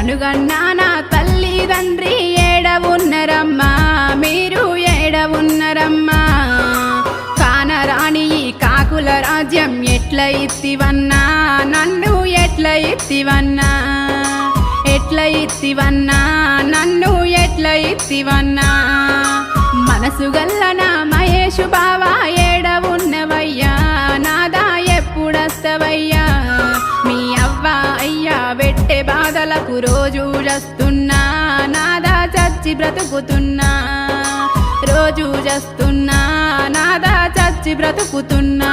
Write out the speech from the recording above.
నన్నుగన్నా నా తల్లిదండ్రి ఏడవున్నరమ్మా, మీరు ఏడవున్నరమ్మా. కానరాని ఈ కాకుల రాజ్యం ఎట్ల ఇత్తివన్నా, నన్ను ఎట్ల ఇత్తివన్నా, ఎట్ల ఇత్తివన్నా, నన్ను ఎట్ల ఇత్తివన్నా. మనసు గల్ల నా మహేషు బావా ఏడవున్నవయ్యా, నాదా ఎప్పుడస్తవయ్యా. మీ అవ్వ అయ్యా పెట్టే బాధలకు రోజు చస్తున్నా, నాదా చచ్చి బ్రతుకుతున్నా, రోజు చస్తున్నా, నాదా చచ్చి బ్రతుకుతున్నా.